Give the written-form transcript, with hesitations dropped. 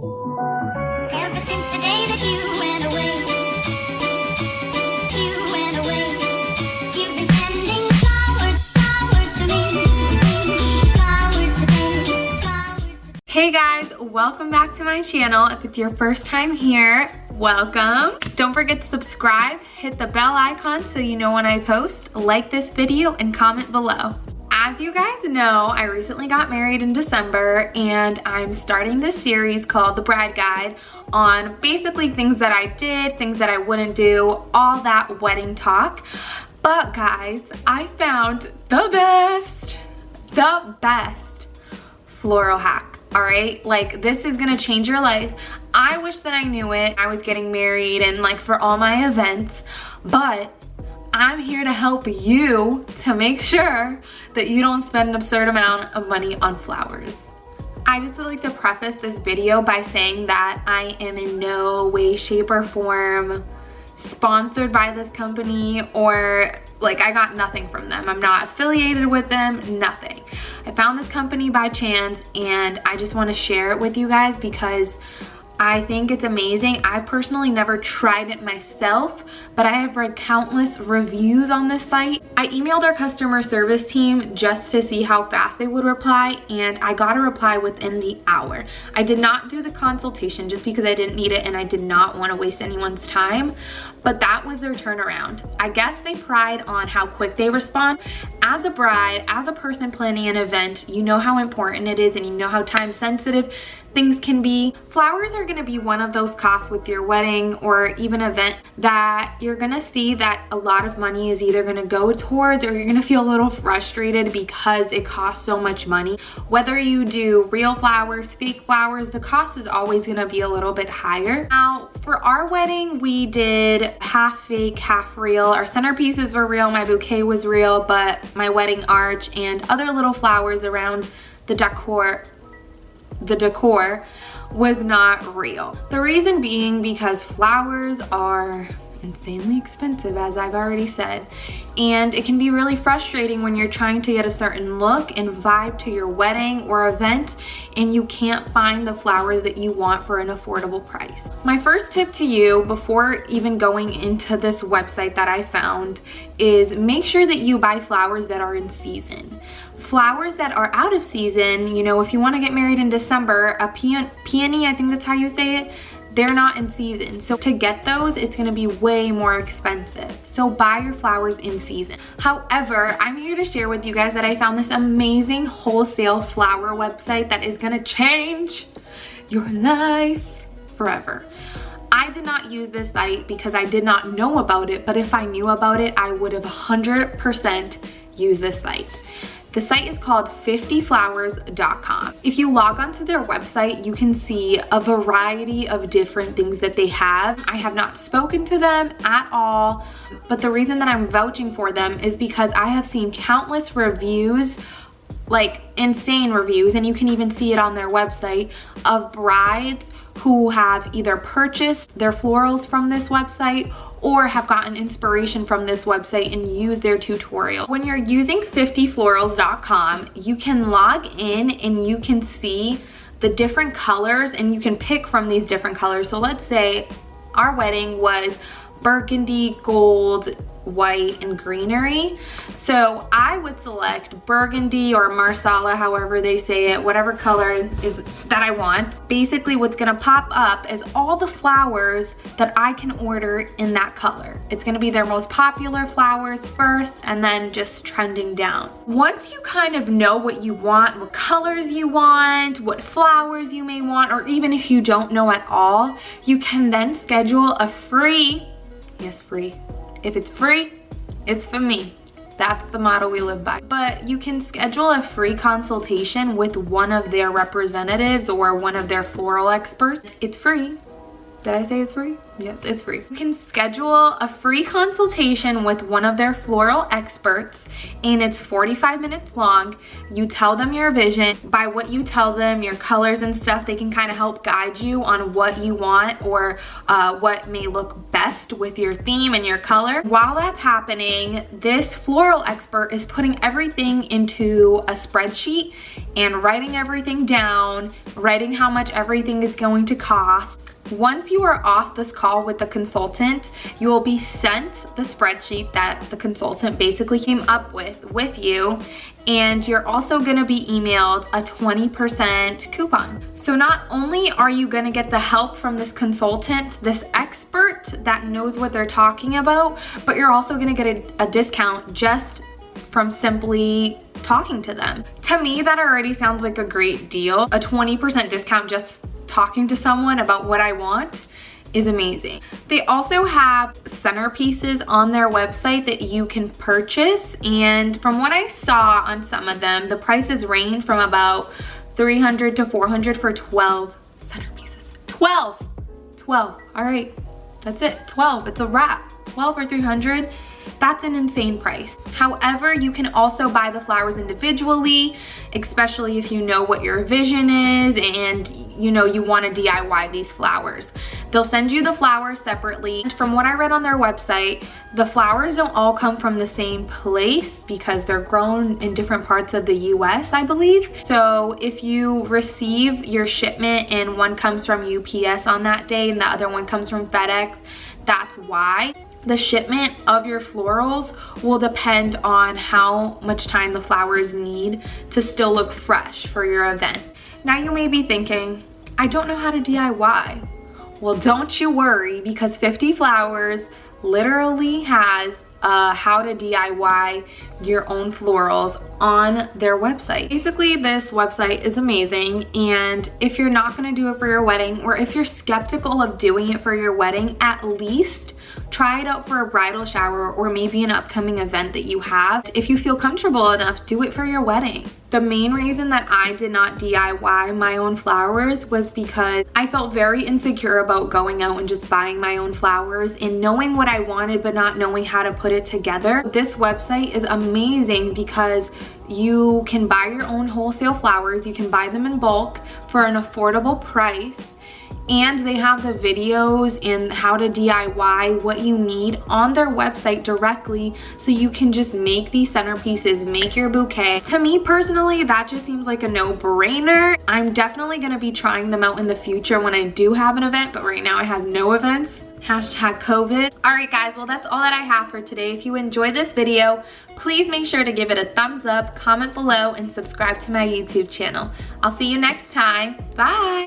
Ever since the day that you went away, you've been sending flowers to me, flowers today, flowers today. Hey guys, welcome back to my channel. If it's your first time here, welcome. Don't forget to subscribe, hit the bell icon so you know when I post, like this video, and comment below. As you guys know, I recently got married in December and I'm starting this series called The Bride Guide on basically things that I did, things that I wouldn't do, all that wedding talk. But guys, I found the best floral hack, all right? Like, this is gonna change your life. I wish that I knew it. I was getting married and like for all my events, but I'm here to help you to make sure that you don't spend an absurd amount of money on flowers. I just would like to preface this video by saying that I am in no way, shape, or form sponsored by this company, or like I got nothing from them. I'm not affiliated with them, nothing. I found this company by chance and I just want to share it with you guys because I think it's amazing. I personally never tried it myself, but I have read countless reviews on this site. I emailed our customer service team just to see how fast they would reply, and I got a reply within the hour. I did not do the consultation just because I didn't need it and I did not want to waste anyone's time, but that was their turnaround. I guess they pride on how quick they respond. As a bride, as a person planning an event, you know how important it is and you know how time sensitive things can be. Flowers are gonna be one of those costs with your wedding or even event that you're gonna see that a lot of money is either gonna go towards, or you're gonna feel a little frustrated because it costs so much money. Whether you do real flowers, fake flowers, the cost is always gonna be a little bit higher. Now, for our wedding, we did half fake, half real. Our centerpieces were real, my bouquet was real, but my wedding arch and other little flowers around the decor was not real. The reason being because flowers are insanely expensive, as I've already said, and it can be really frustrating when you're trying to get a certain look and vibe to your wedding or event and you can't find the flowers that you want for an affordable price. My first tip to you before even going into this website that I found is make sure that you buy flowers that are in season. Flowers that are out of season, you know, if you want to get married in December, a peony, I think that's how you say it, they're not in season. So to get those, it's gonna be way more expensive. So buy your flowers in season. However, I'm here to share with you guys that I found this amazing wholesale flower website that is gonna change your life forever. I did not use this site because I did not know about it, but if I knew about it, I would have 100% used this site. The site is called 50flowers.com. If you log onto their website, you can see a variety of different things that they have. I have not spoken to them at all, but the reason that I'm vouching for them is because I have seen countless reviews, like insane reviews, and you can even see it on their website, of brides who have either purchased their florals from this website or have gotten inspiration from this website and used their tutorial. When you're using 50florals.com, you can log in and you can see the different colors and you can pick from these different colors. So let's say our wedding was burgundy, gold, white, and greenery. So I would select burgundy or marsala, however they say it, whatever color is that I want. Basically what's gonna pop up is all the flowers that I can order in that color. It's gonna be their most popular flowers first and then just trending down. Once you kind of know what you want, what colors you want, what flowers you may want, or even if you don't know at all, you can then schedule a free, yes, free. If it's free, it's for me. That's the motto we live by. But you can schedule a free consultation with one of their representatives or one of their floral experts. It's free. Did I say it's free? Yes, it's free. You can schedule a free consultation with one of their floral experts, and it's 45 minutes long. You tell them your vision. By what you tell them, your colors and stuff, they can kind of help guide you on what you want or what may look best with your theme and your color. While that's happening, this floral expert is putting everything into a spreadsheet and writing everything down, writing how much everything is going to cost. Once you are off this call with the consultant, you will be sent the spreadsheet that the consultant basically came up with you, and you're also gonna be emailed a 20% coupon. So not only are you gonna get the help from this consultant, this expert that knows what they're talking about, but you're also gonna get a discount just from simply talking to them. To me, that already sounds like a great deal. A 20% discount just talking to someone about what I want is amazing. They also have centerpieces on their website that you can purchase, and from what I saw on some of them, the prices range from about $300 to $400 for 12 centerpieces. 12, all right, that's it, 12, it's a wrap. 12 or 300, that's an insane price. However, you can also buy the flowers individually, especially if you know what your vision is and you know you want to DIY these flowers. They'll send you the flowers separately. And from what I read on their website, the flowers don't all come from the same place because they're grown in different parts of the US, I believe. So if you receive your shipment and one comes from UPS on that day and the other one comes from FedEx, that's why. The shipment of your florals will depend on how much time the flowers need to still look fresh for your event. Now you may be thinking, I don't know how to DIY. Well, don't you worry, because 50 Flowers literally has how to DIY your own florals on their website. Basically, this website is amazing, and if you're not gonna do it for your wedding, or if you're skeptical of doing it for your wedding, at least try it out for a bridal shower or maybe an upcoming event that you have. If you feel comfortable enough, do it for your wedding. The main reason that I did not DIY my own flowers was because I felt very insecure about going out and just buying my own flowers and knowing what I wanted but not knowing how to put it together. This website is amazing because you can buy your own wholesale flowers, you can buy them in bulk for an affordable price, and they have the videos and how to DIY what you need on their website directly, so you can just make these centerpieces, make your bouquet. To me personally, that just seems like a no-brainer. I'm definitely gonna be trying them out in the future when I do have an event, but right now I have no events. #COVID. All right guys, well that's all that I have for today. If you enjoyed this video, please make sure to give it a thumbs up, comment below, and subscribe to my YouTube channel. I'll see you next time. Bye.